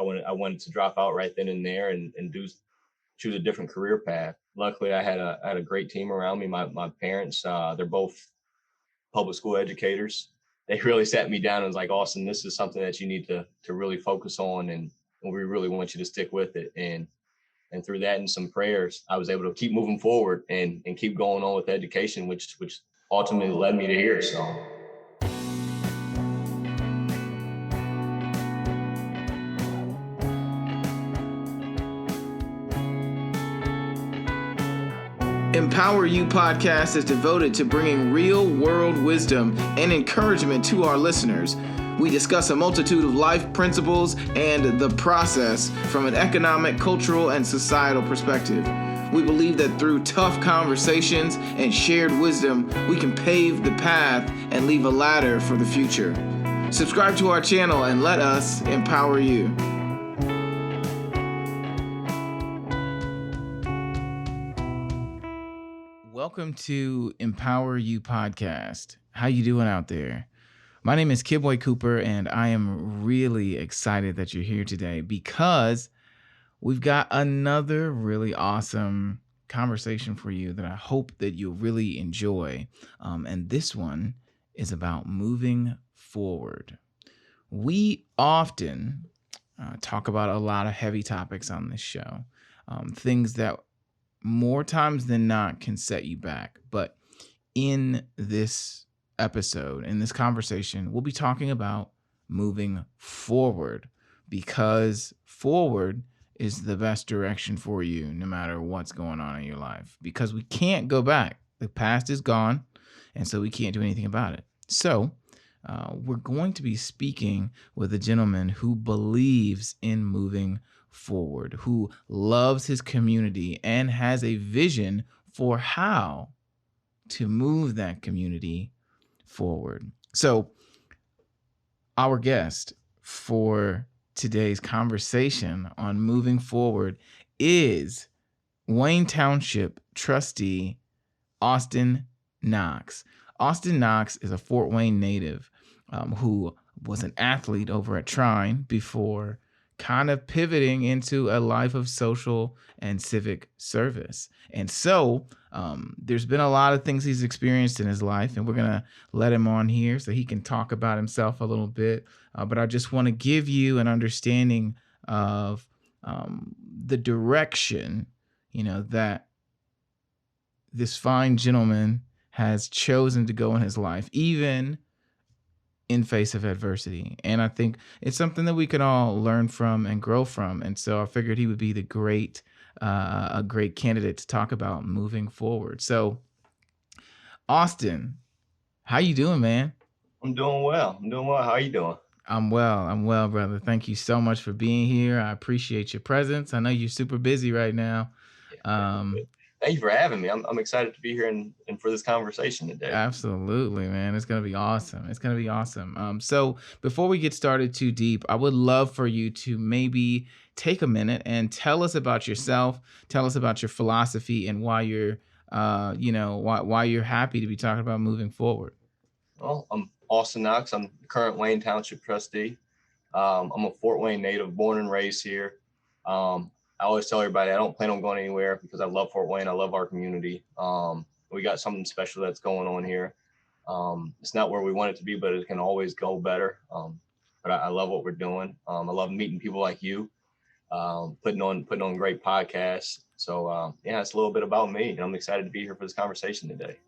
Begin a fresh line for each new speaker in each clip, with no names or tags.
wanted to drop out right then and there and choose a different career path. Luckily, I had a great team around me. My parents, they're both public school educators. They really sat me down and was like, Austin, this is something that you need to really focus on, and we really want you to stick with it. And through that and some prayers, I was able to keep moving forward and keep going on with education, which ultimately led me to here. So.
Empower You podcast is devoted to bringing real-world wisdom and encouragement to our listeners. We discuss a multitude of life principles and the process from an economic, cultural, and societal perspective. We believe that through tough conversations and shared wisdom, we can pave the path and leave a ladder for the future. Subscribe to our channel and let us empower you. Welcome to Empower You podcast. How you doing out there? My name is Kidboy Cooper, and I am really excited that you're here today because we've got another really awesome conversation for you that I hope that you'll really enjoy. And this one is about moving forward. We often talk about a lot of heavy topics on this show, things that more times than not can set you back. But in this episode, in this conversation, we'll be talking about moving forward, because forward is the best direction for you no matter what's going on in your life, because we can't go back. The past is gone, and so we can't do anything about it. So we're going to be speaking with a gentleman who believes in moving forward, who loves his community and has a vision for how to move that community forward. So our guest for today's conversation on moving forward is Wayne Township Trustee Austin Knox. Austin Knox is a Fort Wayne native who was an athlete over at Trine before kind of pivoting into a life of social and civic service. And so there's been a lot of things he's experienced in his life, and we're going to let him on here so he can talk about himself a little bit. But I just want to give you an understanding of the direction, that this fine gentleman has chosen to go in his life, even in face of adversity. And I think it's something that we can all learn from and grow from. And so I figured he would be a great candidate to talk about moving forward. So Austin, how you doing, man?
I'm doing well. How are you doing?
I'm well, brother. Thank you so much for being here. I appreciate your presence. I know you're super busy right now.
Thank you for having me. I'm excited to be here and for this conversation today.
Absolutely, man. It's going to be awesome. So before we get started too deep, I would love for you to maybe take a minute and tell us about yourself, tell us about your philosophy and why you're, why you're happy to be talking about moving forward.
Well, I'm Austin Knox. I'm the current Wayne Township trustee. I'm a Fort Wayne native, born and raised here. I always tell everybody I don't plan on going anywhere because I love Fort Wayne. I love our community. We got something special that's going on here. It's not where we want it to be, but it can always go better. But I love what we're doing. I love meeting people like you, putting on great podcasts. So it's a little bit about me, and I'm excited to be here for this conversation today.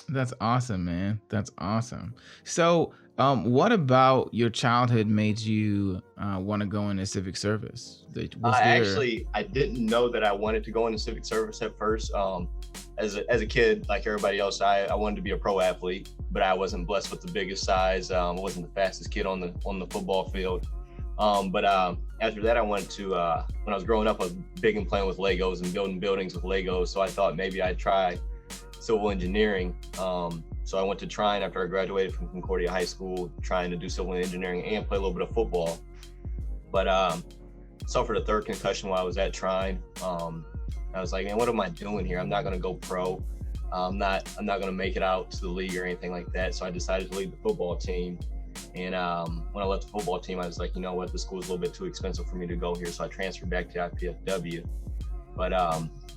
That's awesome, man. That's awesome. So what about your childhood made you want to go into civic service?
Actually, I didn't know that I wanted to go into civic service at first. As a kid, like everybody else, I wanted to be a pro athlete, but I wasn't blessed with the biggest size. I wasn't the fastest kid on the football field. But after that, I wanted to, when I was growing up, I was big and playing with Legos and building buildings with Legos. So I thought maybe I'd try civil engineering. So I went to Trine after I graduated from Concordia High School, trying to do civil engineering and play a little bit of football. But suffered a third concussion while I was at Trine. I was like, man, what am I doing here? I'm not going to go pro. I'm not going to make it out to the league or anything like that. So I decided to leave the football team. And when I left the football team, I was like, you know what, the school's a little bit too expensive for me to go here. So I transferred back to IPFW. But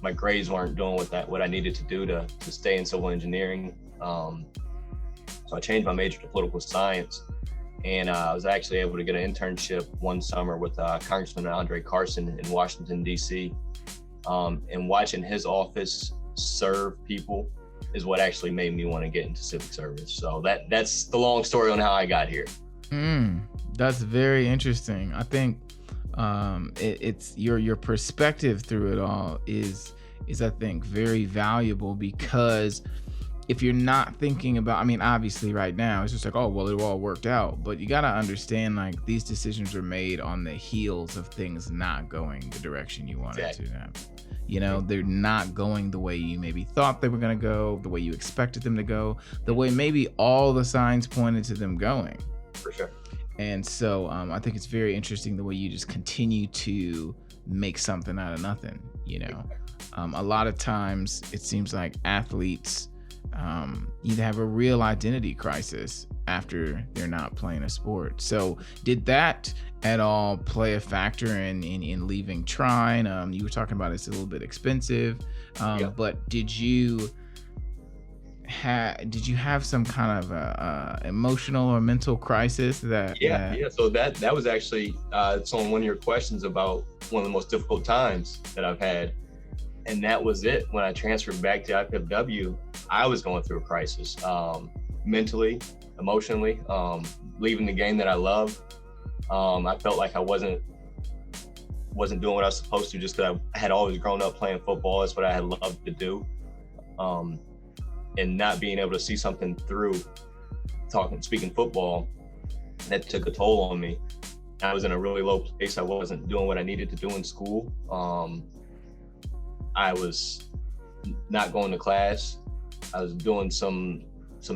my grades weren't doing what I needed to do to stay in civil engineering. So I changed my major to political science. And I was actually able to get an internship one summer with Congressman Andre Carson in Washington, D.C. And watching his office serve people is what actually made me want to get into civic service. So that's the long story on how I got here.
That's very interesting. I think it's your perspective through it all is I think very valuable, because if you're not thinking about, I mean, obviously right now it's just like, oh, well, it all worked out, but you got to understand, like, these decisions are made on the heels of things not going the direction you wanted to happen. You know, they're not going the way you maybe thought they were going to go, the way you expected them to go, the way maybe all the signs pointed to them going.
For sure.
And so I think it's very interesting the way you just continue to make something out of nothing. You know, a lot of times it seems like athletes either have a real identity crisis after they're not playing a sport. So did that at all play a factor in leaving Trine? You were talking about it's a little bit expensive, but did you have some kind of emotional or mental crisis that
so that was actually it's on one of your questions about one of the most difficult times that I've had, and that was it. When I transferred back to IPFW, I was going through a crisis, mentally, emotionally, leaving the game that I love. I felt like I wasn't doing what I was supposed to, just because I had always grown up playing football. That's what I had loved to do. And not being able to see something through speaking football, that took a toll on me. I was in a really low place. I wasn't doing what I needed to do in school. I was not going to class. I was doing some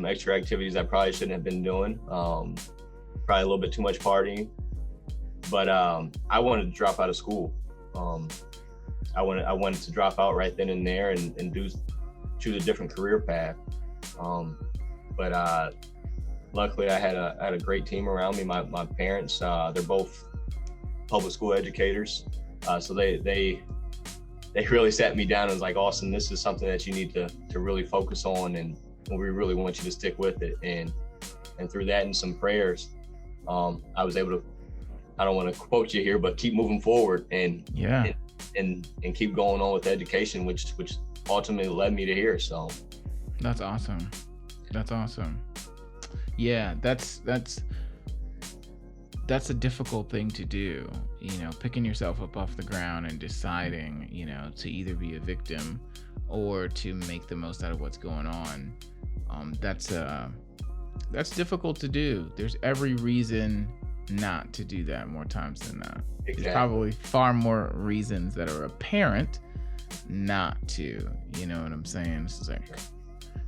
extra activities I probably shouldn't have been doing. Probably a little bit too much partying. But I wanted to drop out of school. I wanted to drop out right then and there and choose a different career path. But luckily I had a great team around me. My parents, they're both public school educators. So they really sat me down and was like, Austin, this is something that you need to really focus on, and we really want you to stick with it. And through that and some prayers, I was able to, I don't want to quote you here, but keep moving forward and keep going on with education, which ultimately led me to here. So
that's awesome. Yeah, that's a difficult thing to do, you know, picking yourself up off the ground and deciding, you know, to either be a victim or to make the most out of what's going on. That's difficult to do. There's every reason not to do that more times than not.
Exactly.
There's probably far more reasons that are apparent not to, you know what I'm saying? It's like,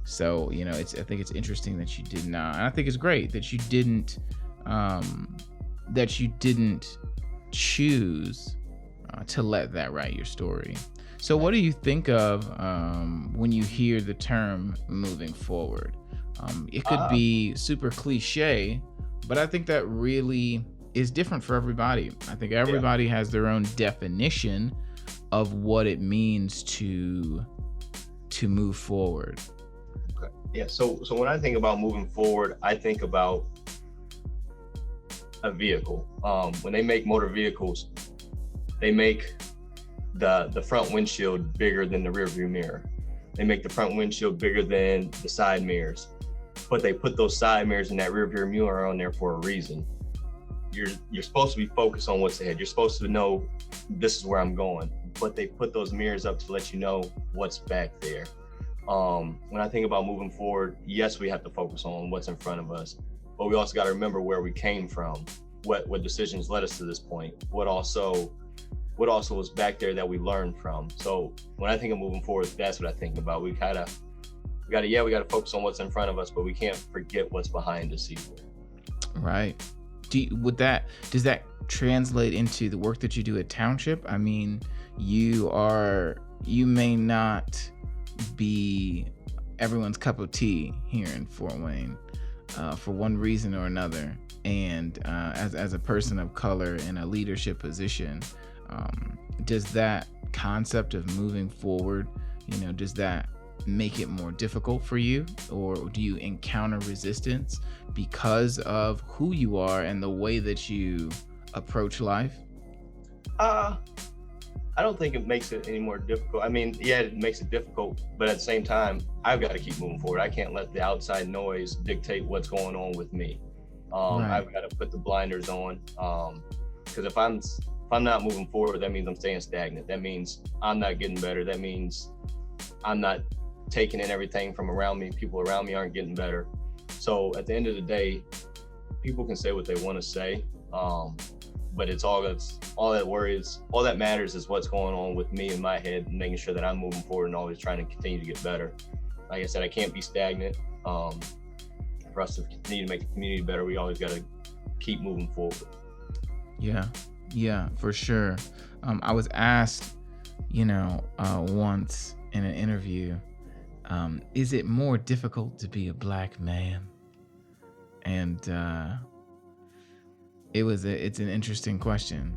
so, you know, I think it's interesting that you did not, and I think it's great that you didn't choose to let that write your story. So what do you think of when you hear the term moving forward? It could be super cliche, but I think that really is different for everybody. I think everybody has their own definition of what it means to move forward.
Okay. Yeah. So when I think about moving forward, I think about a vehicle. When they make motor vehicles, they make the front windshield bigger than the rear view mirror. They make the front windshield bigger than the side mirrors, but they put those side mirrors and that rear view mirror on there for a reason. You're supposed to be focused on what's ahead. You're supposed to know this is where I'm going, but they put those mirrors up to let you know what's back there. When I think about moving forward, yes, we have to focus on what's in front of us, but we also got to remember where we came from, what decisions led us to this point, what also was back there that we learned from. So when I think of moving forward, that's what I think about. We gotta focus on what's in front of us, but we can't forget what's behind us either.
Right. Does that translate into the work that you do at Township? I mean, you may not be everyone's cup of tea here in Fort Wayne, for one reason or another. And as a person of color in a leadership position, does that concept of moving forward, does that make it more difficult for you, or do you encounter resistance because of who you are and the way that you approach life?
I don't think it makes it any more difficult. I mean, yeah, it makes it difficult, but at the same time, I've got to keep moving forward. I can't let the outside noise dictate what's going on with me.
Right.
I've got to put the blinders on, because if I'm not moving forward, that means I'm staying stagnant. That means I'm not getting better. That means I'm not taking in everything from around me. People around me aren't getting better. So at the end of the day, people can say what they want to say, but all that matters is what's going on with me in my head, and making sure that I'm moving forward and always trying to continue to get better. Like I said, I can't be stagnant. For us to continue to make the community better, we always got to keep moving forward.
Yeah, for sure. I was asked, once in an interview, is it more difficult to be a Black man? And it's an interesting question.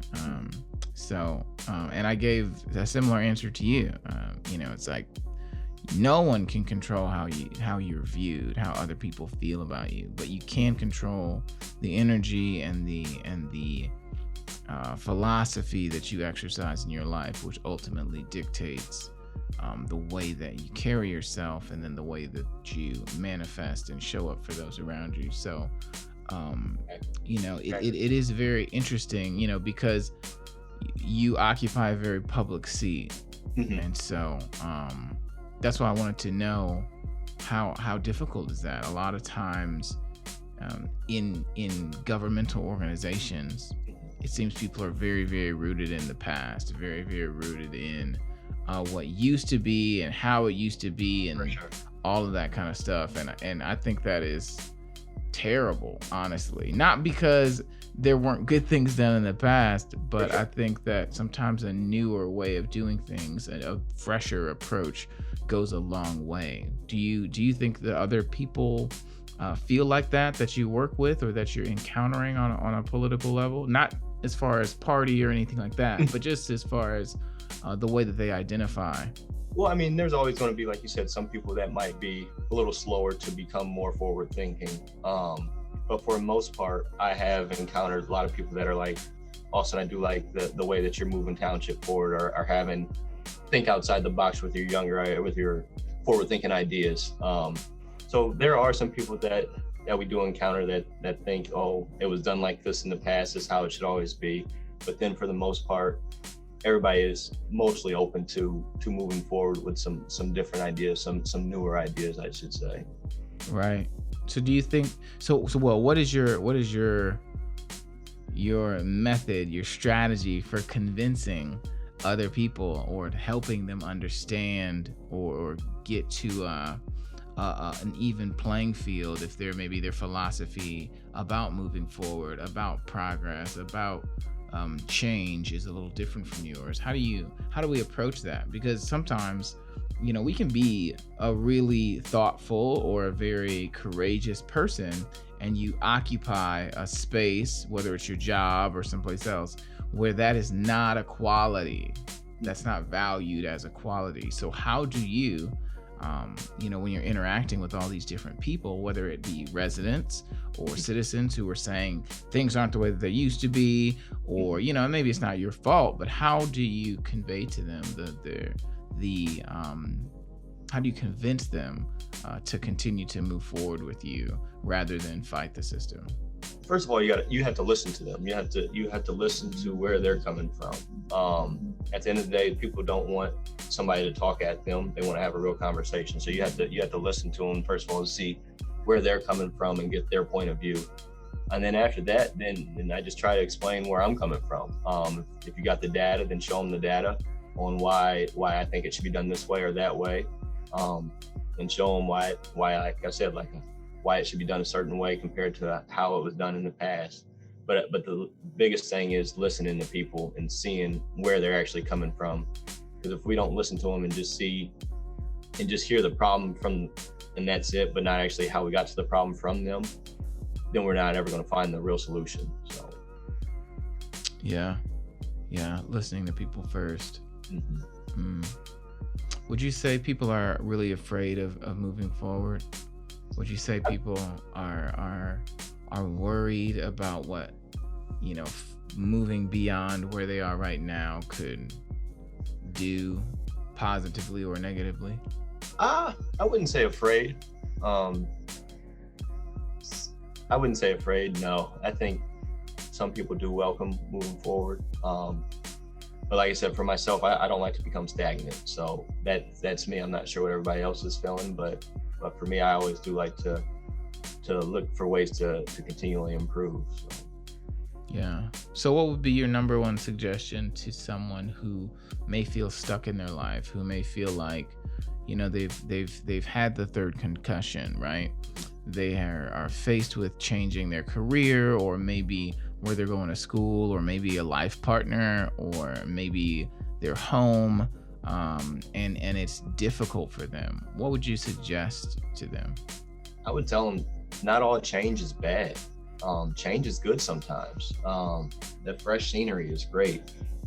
And I gave a similar answer to you. It's like, no one can control how you're viewed, how other people feel about you, but you can control the energy and the philosophy that you exercise in your life, which ultimately dictates the way that you carry yourself, and then the way that you manifest and show up for those around you. So, it is very interesting, because you occupy a very public seat.
Mm-hmm.
And so, that's why I wanted to know how difficult is that? A lot of times, in governmental organizations, it seems people are very, very rooted in the past, very, very rooted in what used to be and how it used to be, and
sure.
all of that kind of stuff. And I think that is terrible, honestly. Not because there weren't good things done in the past, but I think that sometimes a newer way of doing things and a fresher approach goes a long way. Do you think that other people feel like that you work with, or that you're encountering on a political level? Not as far as party or anything like that, but just as far as the way that they identify.
Well, I mean, there's always going to be, like you said, some people that might be a little slower to become more forward thinking. But for the most part, I have encountered a lot of people that are like, Austin, I do like the way that you're moving Township forward, or having think outside the box with your forward thinking ideas. So there are some people that we do encounter that think, oh, it was done like this in the past, this is how it should always be. But then for the most part, everybody is mostly open to moving forward with some different ideas, some newer ideas, I should say.
Right. So do you think well, what is your method, your strategy for convincing other people, or helping them understand or get to an even playing field if maybe their philosophy about moving forward, about progress, about change is a little different from yours? How do we approach that? Because sometimes, we can be a really thoughtful or a very courageous person, and you occupy a space, whether it's your job or someplace else, where that is not a quality, that's not valued as a quality. So how do you, when you're interacting with all these different people, whether it be residents or citizens who are saying things aren't the way that they used to be, or, maybe it's not your fault, but how do you convey to them how do you convince them to continue to move forward with you rather than fight the system?
First of all, you have to listen to them. You have to listen to where they're coming from. At the end of the day, people don't want somebody to talk at them. They want to have a real conversation. So you have to listen to them, first of all, to see where they're coming from and get their point of view. And then after that, then I just try to explain where I'm coming from. If you got the data, then show them the data on why I think it should be done this way or that way, and show them why, like I said, why it should be done a certain way compared to how it was done in the past. But the biggest thing is listening to people and seeing where they're actually coming from. Because if we don't listen to them and just hear the problem from and that's it, but not actually how we got to the problem from them, then we're not ever going to find the real solution. So
Yeah. Listening to people first.
mhm.
Would you say people are really afraid of moving forward? Would you say people are worried about what, moving beyond where they are right now could do positively or negatively?
I wouldn't say afraid. Um, I wouldn't say afraid. No, I think some people do welcome moving forward. But like I said, for myself, I don't like to become stagnant. So that's me. I'm not sure what everybody else is feeling, but for me, I always do like to look for ways to continually improve. So.
Yeah. So what would be your number one suggestion to someone who may feel stuck in their life, who may feel like, they've had the third concussion, right? They are faced with changing their career, or maybe where they're going to school, or maybe a life partner, or maybe their home, and it's difficult for them. What would you suggest to them?
I would tell them not all change is bad. Change is good sometimes. The fresh scenery is great.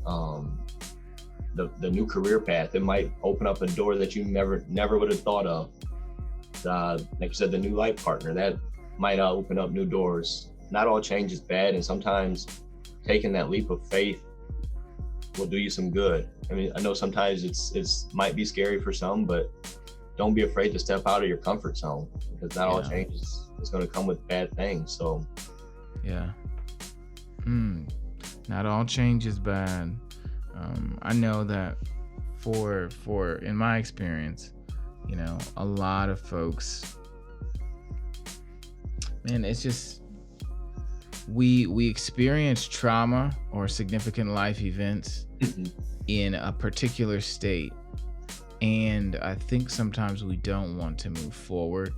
The new career path, it might open up a door that you never would have thought of. Like you said, the new life partner, that might open up new doors. Not all change is bad, and sometimes taking that leap of faith will do you some good. I mean, I know sometimes it's might be scary for some, but don't be afraid to step out of your comfort zone, because not all change is going to come with bad things. So
yeah. Not all change is bad. I know that for in my experience, a lot of folks, man, it's just we experience trauma or significant life events in a particular state, and I think sometimes we don't want to move forward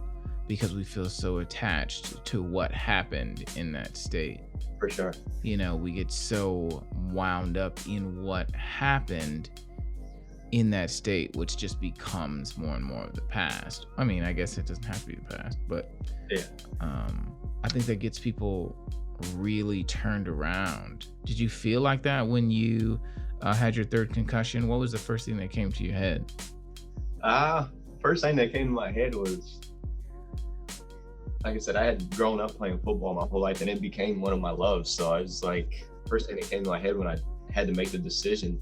because we feel so attached to what happened in that state.
for sure.
We get so wound up in what happened in that state, which just becomes more and more of the past. I mean, I guess it doesn't have to be the past, but
Yeah.
I think that gets people really turned around. Did you feel like that when you had your third concussion? What was the first thing that came to your head?
First thing that came to my head was, like I said, I had grown up playing football my whole life, and it became one of my loves. So I was like, first thing that came to my head when I had to make the decision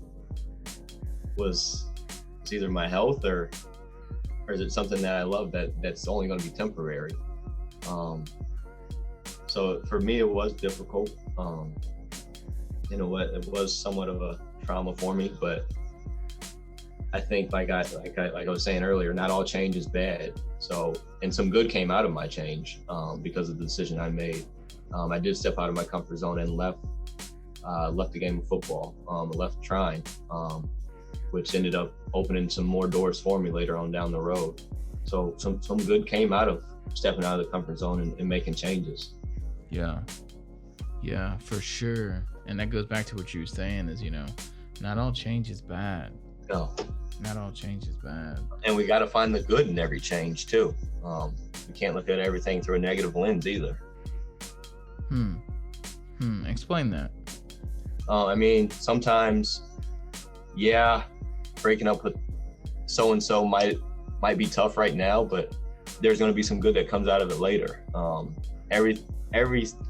was, it's either my health or is it something that I love that's only going to be temporary. So for me, it was difficult. It was somewhat of a trauma for me, but I think like I was saying earlier, not all change is bad. So, and some good came out of my change because of the decision I made. I did step out of my comfort zone and left the game of football, left trying, which ended up opening some more doors for me later on down the road. So some good came out of stepping out of the comfort zone and making changes.
Yeah, for sure. And that goes back to what you were saying is, not all change is bad.
No.
Not all change is bad.
And we got to find the good in every change too. We can't look at everything through a negative lens either.
Explain that.
I mean, sometimes, breaking up with so-and-so might be tough right now, but there's going to be some good that comes out of it later.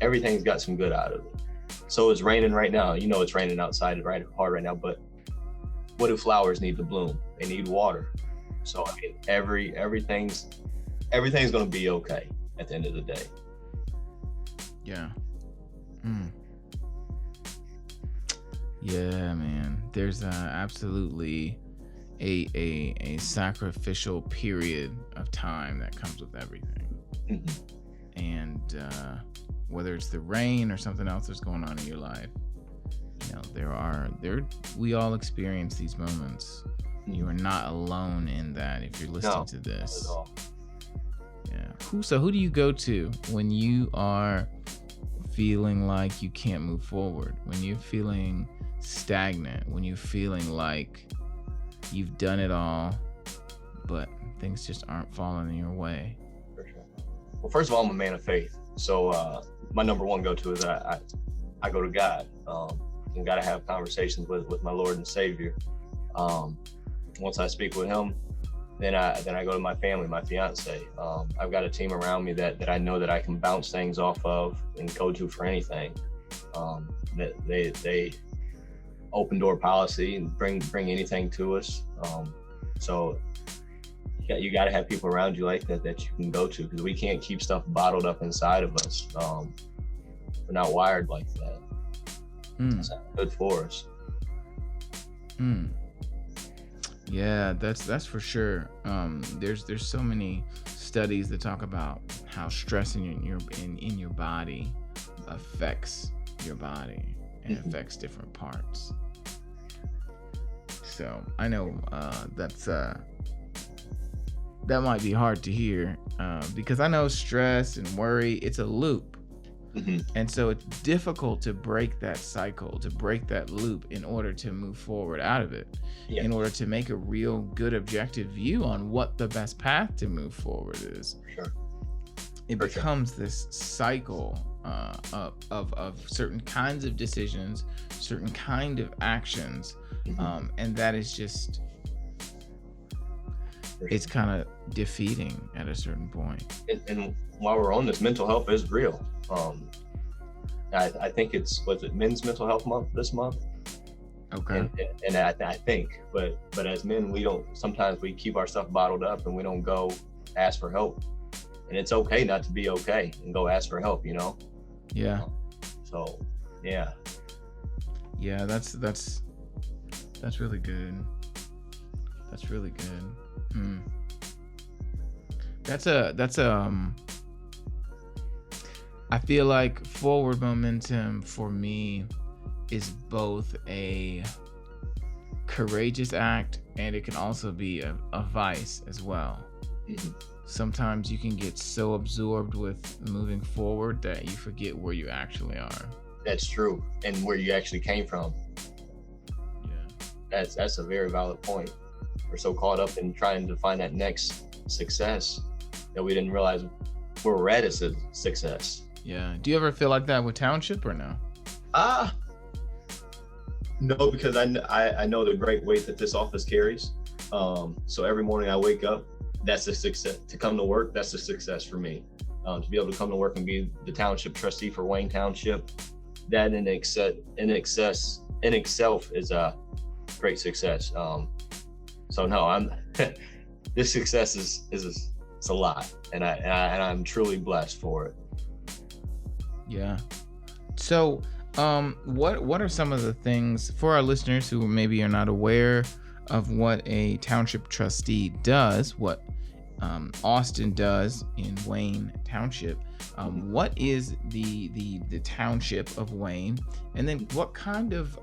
Everything's got some good out of it. So it's raining right now. It's raining outside hard right now, but what do flowers need to bloom? They need water. So I mean, everything's going to be okay at the end of the day.
Yeah. Yeah, man. There's absolutely a sacrificial period of time that comes with everything. And whether it's the rain or something else that's going on in your life, we all experience these moments. You are not alone in that if you're listening to this.
Not at all.
Yeah. Who do you go to when you are feeling like you can't move forward? When you're feeling stagnant? When you're feeling like you've done it all, but things just aren't falling your way.
For sure. Well, first of all, I'm a man of faith. So my number one go-to is I go to God. And got to have conversations with my Lord and Savior. Once I speak with Him, then I go to my family, my fiance. I've got a team around me that I know that I can bounce things off of and go to for anything. That they open door policy and bring anything to us. So you got to have people around you like that you can go to, because we can't keep stuff bottled up inside of us. We're not wired like that. It's not good for us.
Yeah, that's for sure. There's so many studies that talk about how stress in your body affects your body and affects different parts. So I know that might be hard to hear, because I know stress and worry, it's a loop. And so it's difficult to break that cycle, to break that loop in order to move forward out of it, in order to make a real good objective view on what the best path to move forward is.
Sure.
It becomes this cycle of certain kinds of decisions, certain kind of actions, and that is just, it's kind of defeating at a certain point.
And while we're on this, mental health is real. I think was it Men's Mental Health Month this month?
Okay.
And I think, but as men, sometimes we keep our stuff bottled up and we don't go ask for help. And it's okay not to be okay and go ask for help,
Yeah.
So, yeah.
Yeah, that's really good. That's really good. I feel like forward momentum for me is both a courageous act, and it can also be a vice as well. Sometimes you can get so absorbed with moving forward that you forget where you actually are.
That's true, and where you actually came from. Yeah, that's a very valid point. We're so caught up in trying to find that next success that we didn't realize where we're at is a success.
Yeah. Do you ever feel like that with Township or no?
No, because I know the great weight that this office carries. So every morning I wake up, that's a success. To come to work, that's a success for me. To be able to come to work and be the Township trustee for Wayne Township, that in itself is a great success. So no, this success is a lot, and I'm truly blessed for it.
Yeah. So, what are some of the things for our listeners who maybe are not aware of what a township trustee does, what Austin does in Wayne Township? What is the township of Wayne, and then what kind of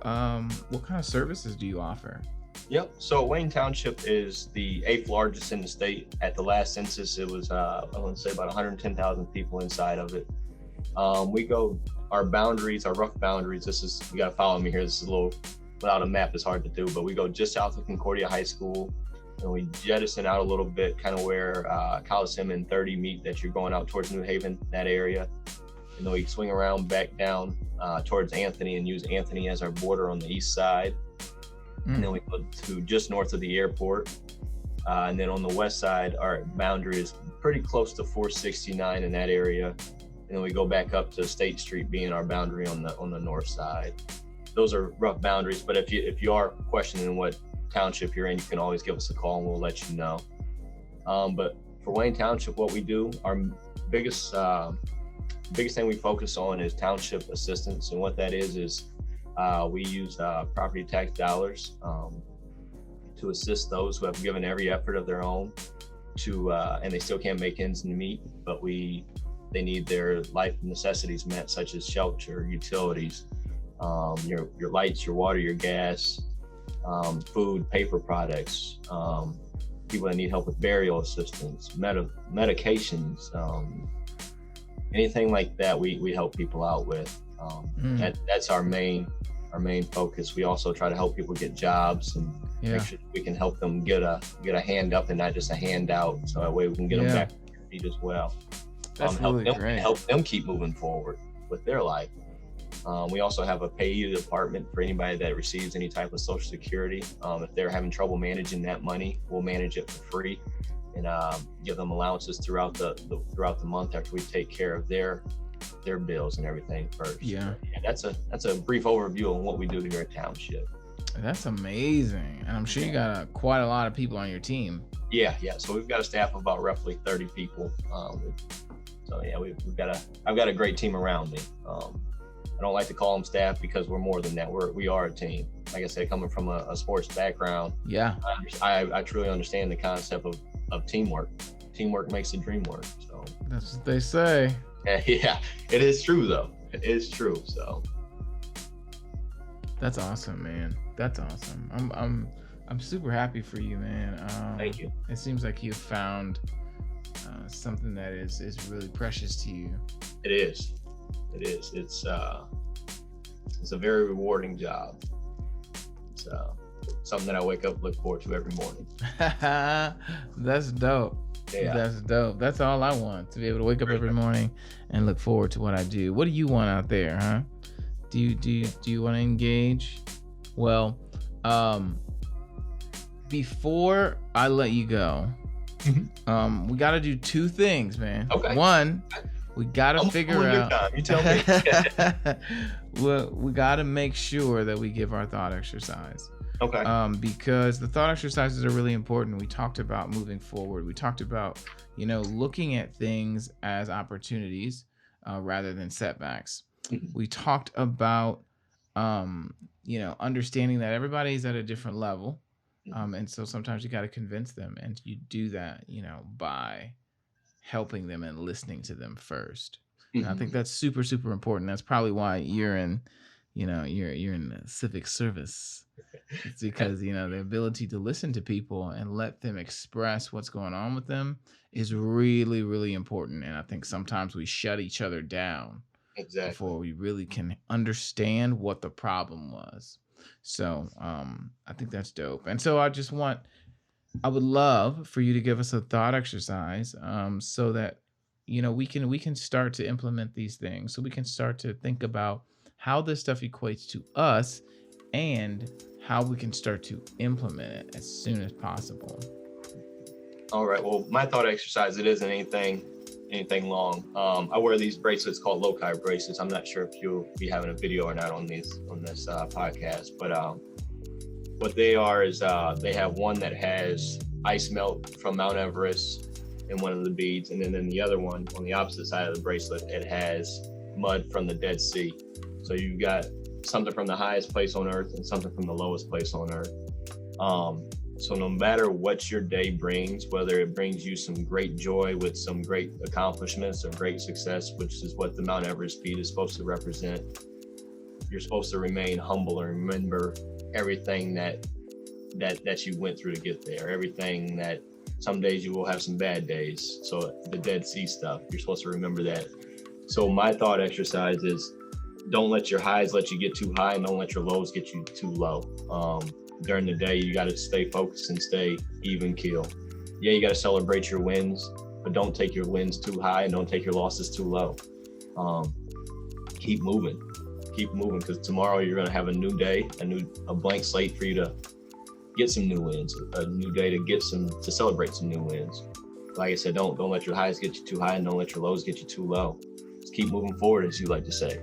services do you offer?
Yep. So Wayne Township is the 8th largest in the state. At the last census, it was I want to say about 110,000 people inside of it. Our boundaries, our rough boundaries. You got to follow me here. This is a little, without a map, it's hard to do, but we go just south of Concordia High School, and we jettison out a little bit, kind of where Coliseum and 30 meet, that you're going out towards New Haven, that area. And then we swing around back down towards Anthony and use Anthony as our border on the east side. And then we go to just north of the airport. And then on the west side, our boundary is pretty close to 469 in that area. And then we go back up to State Street being our boundary on the north side. Those are rough boundaries, but if you are questioning what township you're in, you can always give us a call and we'll let you know. But for Wayne Township, what we do, our biggest thing we focus on is township assistance. And what that is we use property tax dollars to assist those who have given every effort of their own to, and they still can't make ends meet, but they need their life necessities met, such as shelter, utilities, your lights, your water, your gas, food, paper products, people that need help with burial assistance, medications, anything like that. We help people out with. That's our main focus. We also try to help people get jobs and Make sure we can help them get a hand up and not just a handout. So that way we can get them back on their feet as well.
That's really great.
Help them keep moving forward with their life. We also have a payee department for anybody that receives any type of Social Security. If they're having trouble managing that money, we'll manage it for free and give them allowances throughout the month after we take care of their bills and everything first.
Yeah,
that's a brief overview of what we do here at Township.
That's amazing, and I'm sure you got quite a lot of people on your team.
Yeah. So we've got a staff of about roughly 30 people. So yeah, I've got a great team around me. I don't like to call them staff because we're more than that. We are a team. Like I said, coming from a sports background, I truly understand the concept of teamwork. Teamwork makes the dream work. So
that's what they say.
Yeah, it is true though. It is true. So
that's awesome, man. That's awesome. I'm super happy for you, man.
Thank you.
It seems like you found something that is really precious to you.
It is. It's a very rewarding job. It's something that I wake up, look forward to every morning.
That's dope. Yeah. That's dope. That's all I want, to be able to wake up every morning and look forward to what I do. What do you want out there, huh? Do you want to engage? Well, before I let you go, we got to do two things, man.
Okay.
One, we got to figure out.
You tell me.
Well, we got to make sure that we give our thought exercise.
Okay.
Because the thought exercises are really important. We talked about moving forward. We talked about, looking at things as opportunities rather than setbacks. We talked about, understanding that everybody's at a different level. And so sometimes you got to convince them, and you do that, by helping them and listening to them first. And I think that's super, super important. That's probably why you're in, you're in the civic service. It's because, the ability to listen to people and let them express what's going on with them is really, really important. And I think sometimes we shut each other down before we really can understand what the problem was. So I think that's dope. And so I would love for you to give us a thought exercise so that, we can start to implement these things. So we can start to think about how this stuff equates to us and how we can start to implement it as soon as possible.
All right. Well, my thought exercise, it isn't anything long. I wear these bracelets called loci bracelets. I'm not sure if you'll be having a video or not on this podcast, but what they are is they have one that has ice melt from Mount Everest in one of the beads, and then the other one on the opposite side of the bracelet, it has mud from the Dead Sea. So you've got something from the highest place on earth and something from the lowest place on earth. So no matter what your day brings, whether it brings you some great joy with some great accomplishments or great success, which is what the Mount Everest bead is supposed to represent, you're supposed to remain humble and remember everything that you went through to get there. Everything that some days you will have some bad days. So the Dead Sea stuff, you're supposed to remember that. So my thought exercise is, don't let your highs let you get too high, and don't let your lows get you too low. During the day, you got to stay focused and stay even keel. Yeah, you got to celebrate your wins, but don't take your wins too high and don't take your losses too low. Keep moving, because tomorrow you're going to have a new day, a blank slate for you to get some new wins, a new day to celebrate some new wins. Like I said, don't let your highs get you too high and don't let your lows get you too low. Just keep moving forward, as you like to say.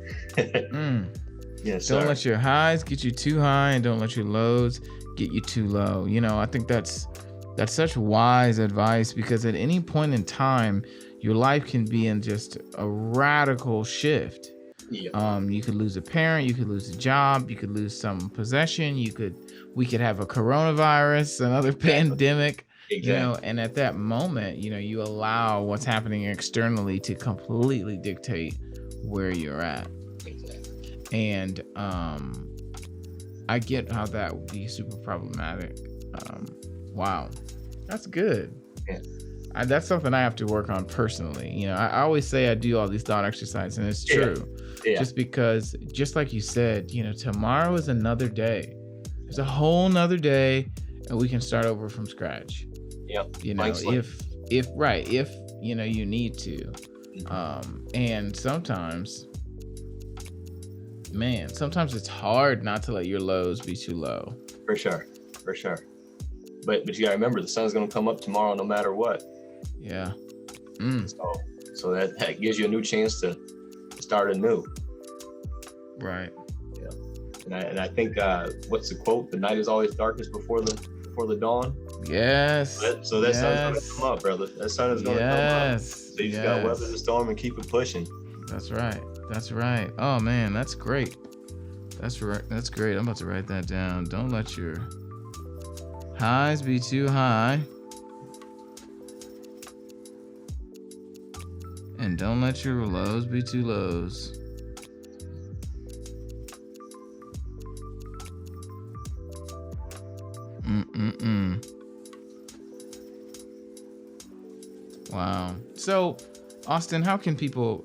Yes,
don't let your highs get you too high and don't let your lows get you too low. I think that's such wise advice, because at any point in time, your life can be in just a radical shift.
Yeah.
You could lose a parent, you could lose a job, you could lose some possession, we could have a coronavirus, another pandemic.
Exactly.
And at that moment, you allow what's happening externally to completely dictate where you're at.
Exactly.
And I get how that would be super problematic. Wow, that's good.
Yeah.
That's something I have to work on personally. I always say I do all these thought exercises, and it's true.
Yeah.
Just because, just like you said, tomorrow is another day. There's a whole nother day, and we can start over from scratch.
Yep.
You know, if you know you need to. And sometimes it's hard not to let your lows be too low.
For sure. But you gotta remember, the sun's gonna come up tomorrow no matter what.
Yeah.
So that gives you a new chance to start anew.
Right.
Yeah. And I think what's the quote? The night is always darkest before the dawn.
Yes.
So that sun's gonna come up, brother. That sun is gonna come up. So you just gotta weather the storm and keep it pushing.
That's right. Oh man, that's great. That's great. I'm about to write that down. Don't let your highs be too high. And don't let your lows be too lows. Wow. So, Austin, how can people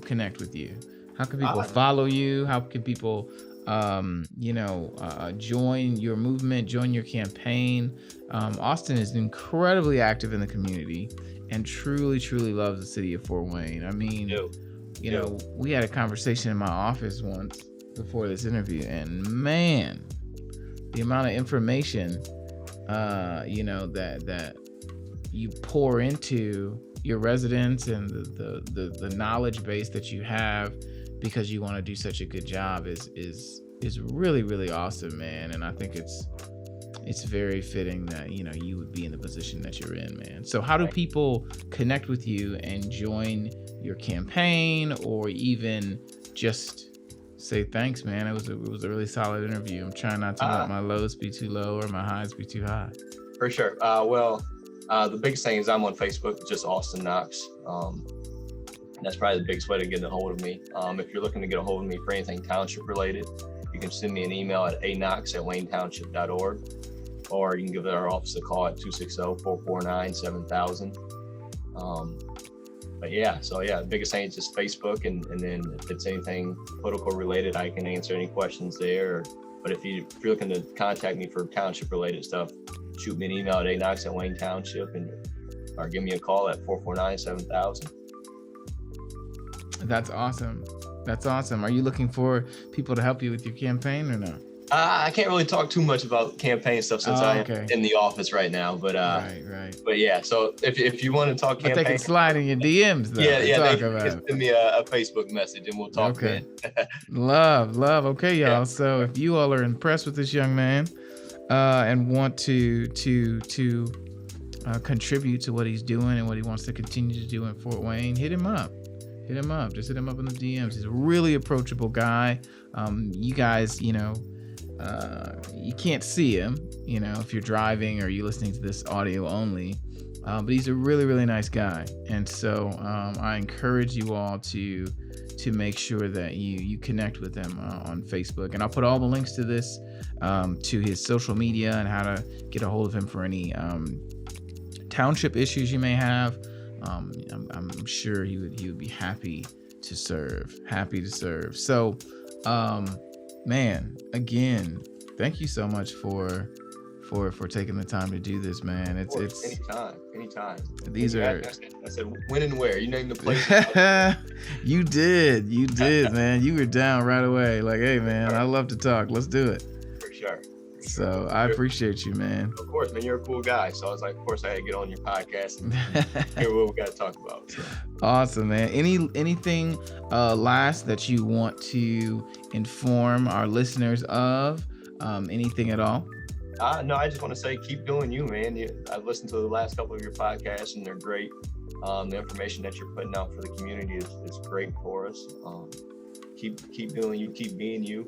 connect with you? How can people follow you? How can people join your movement, join your campaign? Austin is incredibly active in the community and truly loves the city of Fort Wayne. I mean, you know, we had a conversation in my office once before this interview, and man, the amount of information that you pour into your residents and the knowledge base that you have because you want to do such a good job is really awesome, man. And I think it's very fitting that you would be in the position that you're in, man. So how do people connect with you and join your campaign, or even just say thanks, man? It was a really solid interview. I'm trying not to let my lows be too low or my highs be too high.
For sure. The biggest thing is I'm on Facebook, just Austin Knox. That's probably the biggest way to get a hold of me. If you're looking to get a hold of me for anything township related, you can send me an email at aknox@waynetownship.org, or you can give our office a call at 260-449-7000. The biggest thing is just Facebook, and then if it's anything political related, I can answer any questions there. But if you're looking to contact me for township related stuff, shoot me an email at aknox@waynetownship, or give me a call at 449-7000.
That's awesome. Are you looking for people to help you with your campaign or no?
I can't really talk too much about campaign stuff since I am in the office right now. But
right.
But yeah, so if you want to talk campaign,
but they can slide in your DMs though.
They can send me a Facebook message and we'll talk.
Okay. Love. Okay, y'all. Yeah. So if you all are impressed with this young man and want to contribute to what he's doing and what he wants to continue to do in Fort Wayne, hit him up. Just hit him up in the DMs. He's a really approachable guy. You guys, you can't see him, if you're driving or you're listening to this audio only. But he's a really nice guy. And so I encourage you all to make sure that you connect with him on Facebook. And I'll put all the links to this, to his social media and how to get a hold of him for any township issues you may have. I'm sure he would be happy to serve. So, man, again, thank you so much for taking the time to do this, man. It's anytime. These are.
I said when and where. You named the place.
You did, man. You were down right away. Like, hey, man, I love to talk. Let's do it.
For sure.
So I appreciate you, man.
Of course, man. You're a cool guy. So I was like, of course, I had to get on your podcast and hear what we got to talk about. So.
Awesome, man. Anything last that you want to inform our listeners of? Anything at all?
No, I just want to say, keep doing you, man. I've listened to the last couple of your podcasts, and they're great. The information that you're putting out for the community is great for us. Keep doing you, keep being you.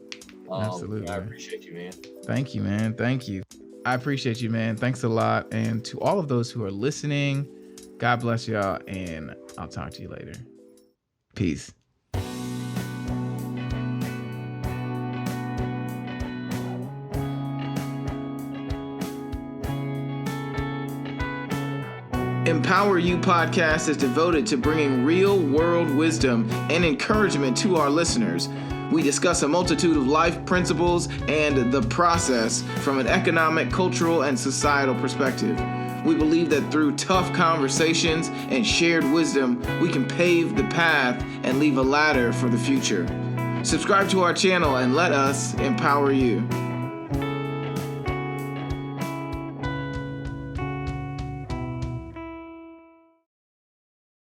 Absolutely.
I appreciate you, man.
Thank you, man. Thank you. I appreciate you, man. Thanks a lot. And to all of those who are listening, God bless y'all, and I'll talk to you later. Peace. Empower You podcast is devoted to bringing real world wisdom and encouragement to our listeners. We discuss a multitude of life principles and the process from an economic, cultural, and societal perspective. We believe that through tough conversations and shared wisdom, we can pave the path and leave a ladder for the future. Subscribe to our channel and let us empower you.